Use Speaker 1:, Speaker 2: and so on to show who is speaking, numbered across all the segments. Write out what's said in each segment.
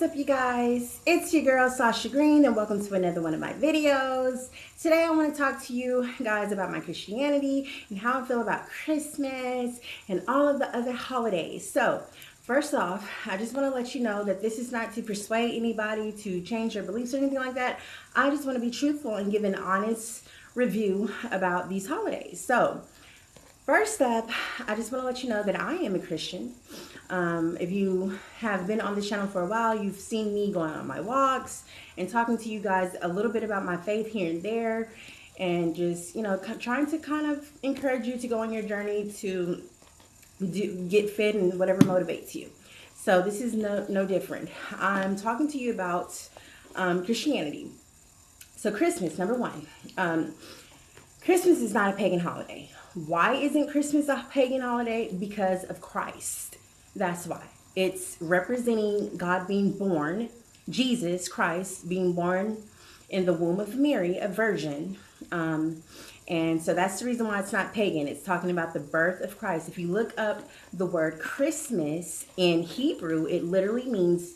Speaker 1: What's up, you guys? It's your girl Sasha Green, and welcome to another one of my videos. Today I want to talk to you guys about my Christianity and how I feel about Christmas and all of the other holidays. So first off, I just want to let you know that this is not to persuade anybody to change their beliefs or anything like that. I just want to be truthful and give an honest review about these holidays. So first up, I just want to let you know that I am a Christian. If you have been on this channel for a while, you've seen me going on my walks and talking to you guys a little bit about my faith here and there, and just, trying to kind of encourage you to go on your journey to get fit and whatever motivates you. So this is no different. I'm talking to you about Christianity. So Christmas, number one. Christmas is not a pagan holiday. Why isn't Christmas a pagan holiday? Because of Christ. That's why. It's representing God being born, Jesus Christ being born in the womb of Mary, a virgin. And so that's the reason why it's not pagan. It's talking about the birth of Christ. If you look up the word Christmas in Hebrew, it literally means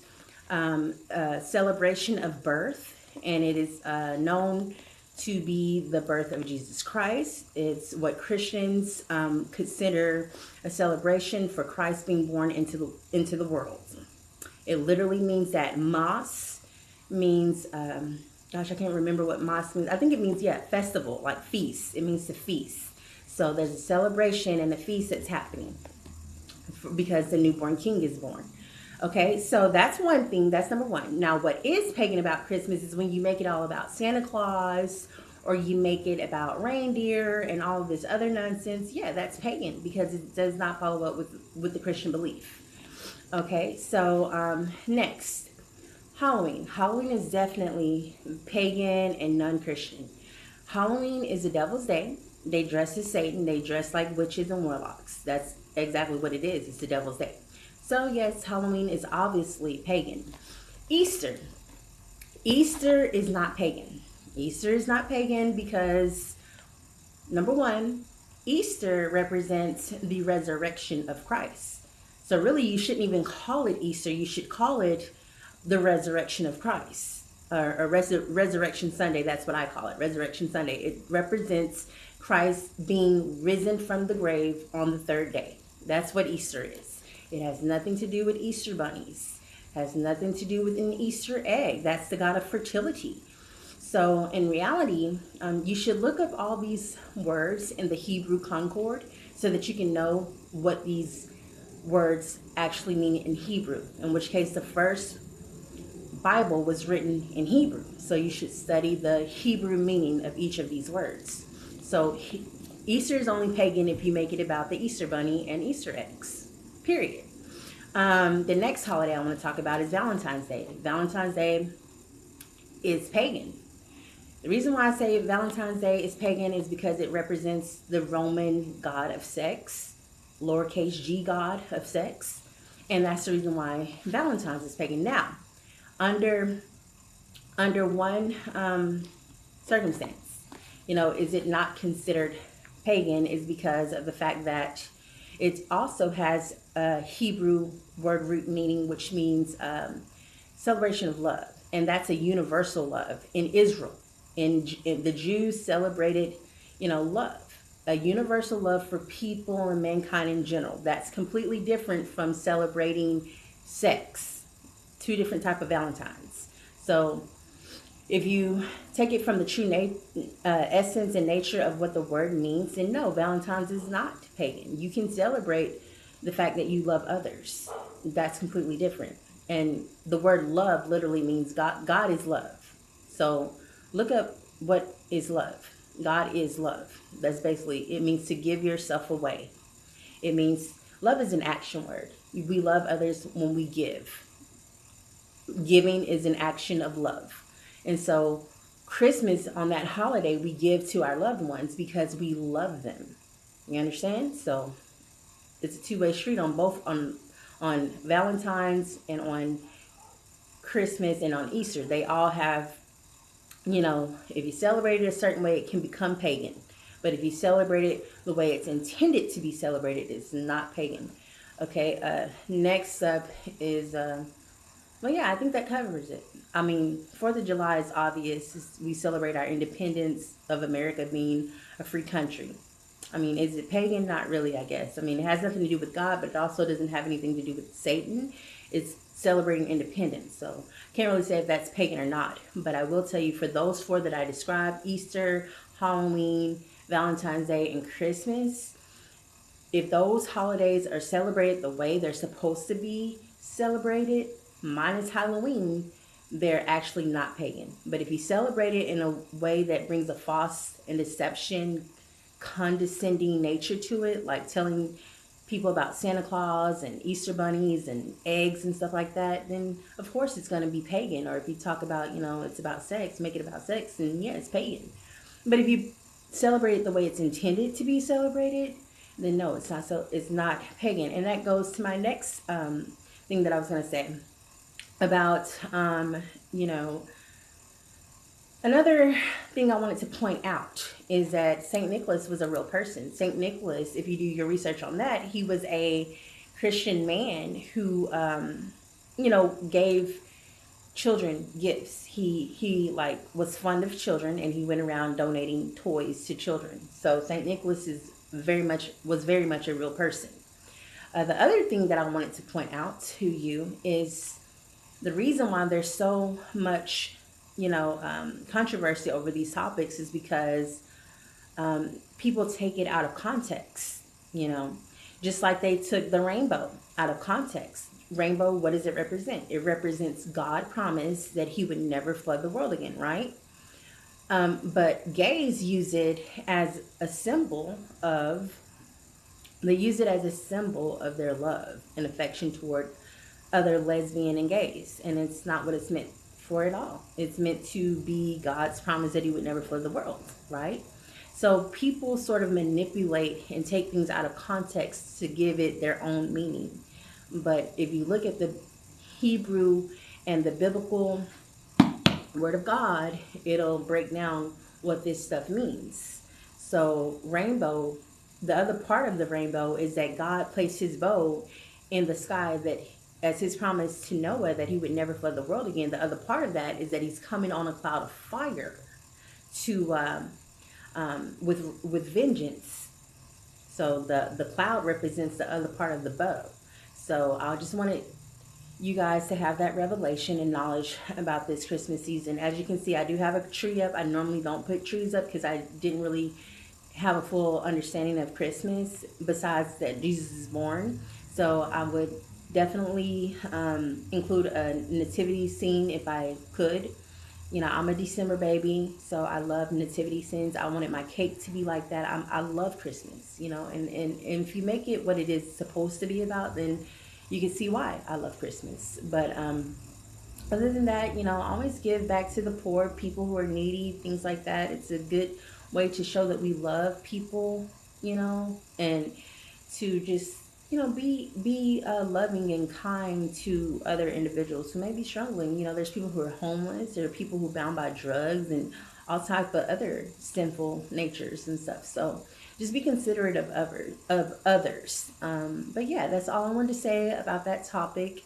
Speaker 1: a celebration of birth, and it is known to be the birth of Jesus Christ. It's what Christians consider a celebration for Christ being born into the world. It literally means that. Mas means, gosh, I can't remember what Mas means. I think it means, festival, like feast. It means to feast. So there's a celebration and a feast that's happening because the newborn king is born. Okay, so that's one thing. That's number one. Now, what is pagan about Christmas is when you make it all about Santa Claus, or you make it about reindeer and all of this other nonsense. Yeah, that's pagan because it does not follow up with the Christian belief. Okay, so next, Halloween. Halloween is definitely pagan and non-Christian. Halloween is the devil's day. They dress as Satan. They dress like witches and warlocks. That's exactly what it is. It's the devil's day. So yes, Halloween is obviously pagan. Easter. Easter is not pagan. Easter is not pagan because, number one, Easter represents the resurrection of Christ. So really, you shouldn't even call it Easter. You should call it the resurrection of Christ, or Resurrection Sunday. That's what I call it, Resurrection Sunday. It represents Christ being risen from the grave on the third day. That's what Easter is. It has nothing to do with Easter bunnies. It has nothing to do with an Easter egg. That's the god of fertility. So in reality, you should look up all these words in the Hebrew Concord so that you can know what these words actually mean in Hebrew, in which case the first Bible was written in Hebrew. So you should study the Hebrew meaning of each of these words. So Easter is only pagan if you make it about the Easter bunny and Easter eggs. Period. The next holiday I want to talk about is Valentine's Day. Valentine's Day is pagan. The reason why I say Valentine's Day is pagan is because it represents the Roman god of sex, lowercase g god of sex, and that's the reason why Valentine's is pagan. Now, under one circumstance, is it not considered pagan is because of the fact that it also has a Hebrew word root meaning, which means celebration of love. And that's a universal love in Israel. In the Jews celebrated, love. A universal love for people and mankind in general. That's completely different from celebrating sex. Two different type of Valentines. So if you take it from the true essence and nature of what the word means, then no, Valentine's is not pagan. You can celebrate the fact that you love others. That's completely different. And the word love literally means God is love. So look up what is love. God is love. That's basically, it means to give yourself away. It means, love is an action word. We love others when we give. Giving is an action of love. And so Christmas, on that holiday, we give to our loved ones because we love them. You understand? So it's a two-way street on both, on Valentine's and on Christmas and on Easter. They all have, if you celebrate it a certain way, it can become pagan. But if you celebrate it the way it's intended to be celebrated, it's not pagan. Okay, next up is Well, yeah, I think that covers it. I mean, 4th of July is obvious. We celebrate our independence of America being a free country. I mean, is it pagan? Not really, I guess. I mean, it has nothing to do with God, but it also doesn't have anything to do with Satan. It's celebrating independence. So, can't really say if that's pagan or not. But I will tell you, for those four that I described, Easter, Halloween, Valentine's Day, and Christmas, if those holidays are celebrated the way they're supposed to be celebrated, minus Halloween, they're actually not pagan. But if you celebrate it in a way that brings a false and deception, condescending nature to it, like telling people about Santa Claus and Easter bunnies and eggs and stuff like that, then of course it's going to be pagan. Or if you talk about, it's about sex, make it about sex, then yeah, it's pagan. But if you celebrate it the way it's intended to be celebrated, then no, it's not. So it's not pagan. And that goes to my next thing that I was going to say about another thing I wanted to point out is that Saint Nicholas was a real person. Saint Nicholas, if you do your research on that, he was a Christian man who gave children gifts. He like was fond of children, and he went around donating toys to children. So Saint Nicholas was very much a real person. The other thing that I wanted to point out to you is the reason why there's so much controversy over these topics is because people take it out of context. Just like they took the rainbow out of context. Rainbow, what does it represent? It represents God promised that he would never flood the world again, right? But gays use it as a symbol of their love and affection toward other lesbian and gays. And it's not what it's meant for at all. It's meant to be God's promise that he would never flood the world, right? So people sort of manipulate and take things out of context to give it their own meaning. But if you look at the Hebrew and the biblical word of God, it'll break down what this stuff means. So rainbow, the other part of the rainbow is that God placed his bow in the sky that as his promise to Noah that he would never flood the world again. The other part of that is that he's coming on a cloud of fire to with vengeance. So the cloud represents the other part of the bow. So I just wanted you guys to have that revelation and knowledge about this Christmas season. As you can see, I do have a tree up. I normally don't put trees up because I didn't really have a full understanding of Christmas besides that Jesus is born. So I would definitely include a nativity scene if I could. I'm a December baby, so I love nativity scenes. I wanted my cake to be like that. I love Christmas, and if you make it what it is supposed to be about, then you can see why I love Christmas. But other than that, always give back to the poor, people who are needy, things like that. It's a good way to show that we love people, and to just be loving and kind to other individuals who may be struggling. There's people who are homeless. There are people who are bound by drugs and all type of other sinful natures and stuff. So just be considerate of others. But yeah, that's all I wanted to say about that topic.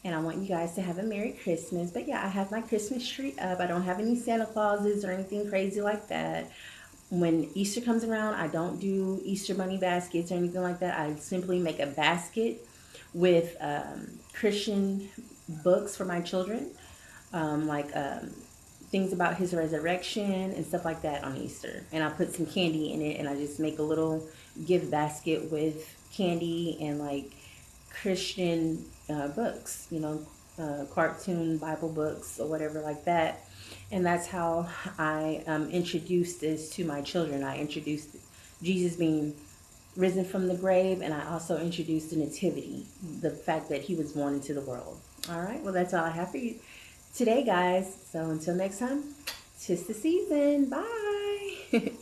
Speaker 1: And I want you guys to have a Merry Christmas. But yeah, I have my Christmas tree up. I don't have any Santa Clauses or anything crazy like that. When Easter comes around, I don't do Easter bunny baskets or anything like that. I simply make a basket with Christian books for my children, like things about his resurrection and stuff like that on Easter. And I put some candy in it, and I just make a little gift basket with candy and like Christian books, cartoon Bible books or whatever like that. And that's how I introduced this to my children. I introduced Jesus being risen from the grave, and I also introduced the nativity, the fact that he was born into the world. All right, well, that's all I have for you today, guys. So until next time, 'tis the season. Bye.